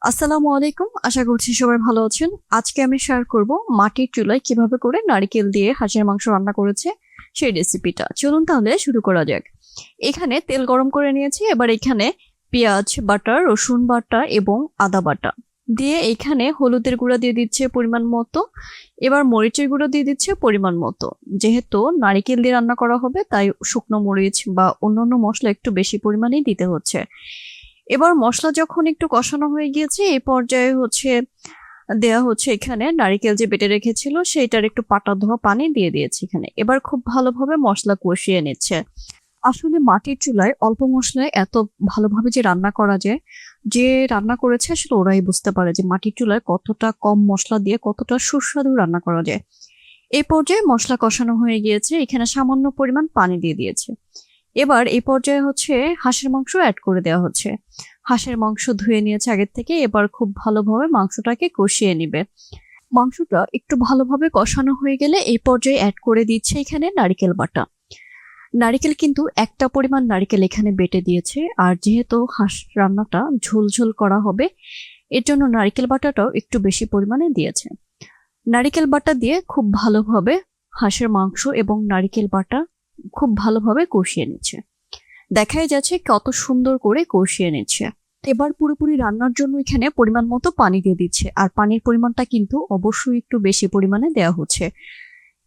আসসালামু আলাইকুম, আশা করছি সবাই ভালো আছেন। আজকে আমি শেয়ার করব মাটির চুলায় কিভাবে করে নারকেল দিয়ে হাঁসের মাংস রান্না করেছে সেই রেসিপিটা। চলুন তাহলে শুরু করা যাক। এখানে তেল গরম করে নিয়েছি। এবার এখানে পেঁয়াজ বাটা, রসুন বাটা এবং আদা বাটা দিয়ে এখানে হলুদের গুঁড়া দিয়ে দিচ্ছে পরিমাণ মতো। এবার মরিচের গুঁড়ো দিয়ে দিচ্ছে পরিমাণ মতো। যেহেতু নারকেল দিয়ে রান্না করা হবে তাই শুকনো মরিচ বা অন্যান্য মশলা একটু বেশি পরিমাণেই দিতে হচ্ছে। এবার মশলা যখন একটু কষানো হয়ে গিয়েছে এই পর্যায়ে দেয়া হচ্ছে এখানে নারকেল যে বেটে রেখেছিল সেইটার একটু পাটা ধোয়া পানি দিয়ে দিয়েছি এখানে। এবার খুব ভালোভাবে মশলা কষিয়ে নিচ্ছে। আসলে মাটির চুলায় অল্প মশলায় এত ভালোভাবে যে রান্না করা যায়, যে রান্না করেছে আসলে ওরাই বুঝতে পারে যে মাটির চুলায় কতটা কম মশলা দিয়ে কতটা সুস্বাদু রান্না করা যায়। এই পর্যায়ে মশলা কষানো হয়ে গিয়েছে, এখানে সামান্য পরিমাণ পানি দিয়ে দিয়েছে। এবার এই পর্যায়ে হাঁসের মাংস অ্যাড করে দেওয়া হচ্ছে। হাঁসের মাংস ধুয়ে নিয়েছে আগের থেকে। এবার খুব ভালোভাবে মাংসটাকে কষিয়ে নিবে। মাংসটা একটু ভালোভাবে কষানো হয়ে গেলে এই পর্যায়ে অ্যাড করে দিচ্ছে এখানে নারকেল বাটা। নারকেল কিন্তু একটা পরিমাণ নারকেল এখানে বেটে দিয়েছে। আর যেহেতু হাঁস রান্নাটা ঝোল করা হবে এর জন্য নারকেল বাটাটাও একটু বেশি পরিমাণে দিয়েছে। নারকেল বাটা দিয়ে খুব ভালোভাবে হাঁসের মাংস এবং নারকেল বাটা খুব ভালোভাবে কষিয়ে নিচ্ছে। দেখাই যাচ্ছে কত সুন্দর করে কষিয়ে নিচ্ছে। এবার পুরোপুরি রান্নার জন্য এখানে পরিমাণ মতো পানি দিয়ে দিচ্ছে। আর পানির পরিমাণটা কিন্তু অবশ্যই একটু বেশি পরিমাণে দেওয়া হচ্ছে।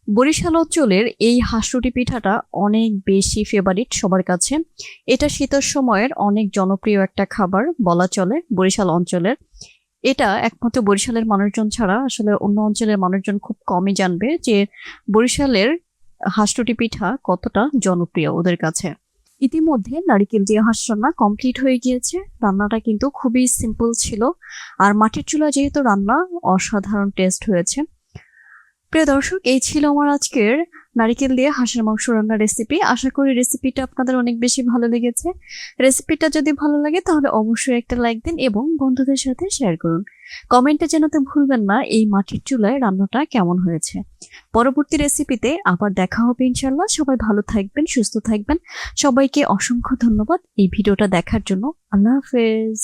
বরিশাল অঞ্চলের এই হাঁসরুটি পিঠাটা অনেক বেশি ফেভারিট সবার কাছে। এটা শীতের সময়ের অনেক জনপ্রিয় একটা খাবার বলা চলে বরিশাল অঞ্চলের। এটা একমাত্র বরিশালের মানুষজন ছাড়া আসলে অন্য অঞ্চলের মানুষজন খুব কমই জানবে যে বরিশালের হাঁসরুটি পিঠা কতটা জনপ্রিয় ওদের কাছে। ইতিমধ্যে নারিকেল দিয়ে হাঁস রান্না কমপ্লিট হয়ে গিয়েছে। রান্নাটা কিন্তু খুবই সিম্পল ছিল। আর মাটির চুলা যেহেতু রান্না, অসাধারণ টেস্ট হয়েছে। প্রিয় দর্শক, এই ছিল আমার আজকের নারিকেল দিয়ে হাঁসের মাংস রান্নার রেসিপি। আশা করি রেসিপিটা আপনাদের অনেক বেশি ভালো লেগেছে। রেসিপিটা যদি ভালো লাগে তাহলে অবশ্যই একটা লাইক দিন এবং বন্ধুদের সাথে শেয়ার করুন। কমেন্টে জানাতে ভুলবেন না এই মাটির চুলায় রান্নাটা কেমন হয়েছে। পরবর্তী রেসিপিতে আবার দেখা হবে ইনশাল্লাহ। সবাই ভালো থাকবেন, সুস্থ থাকবেন। সবাইকে অসংখ্য ধন্যবাদ এই ভিডিওটা দেখার জন্য। আল্লাহ হাফেজ।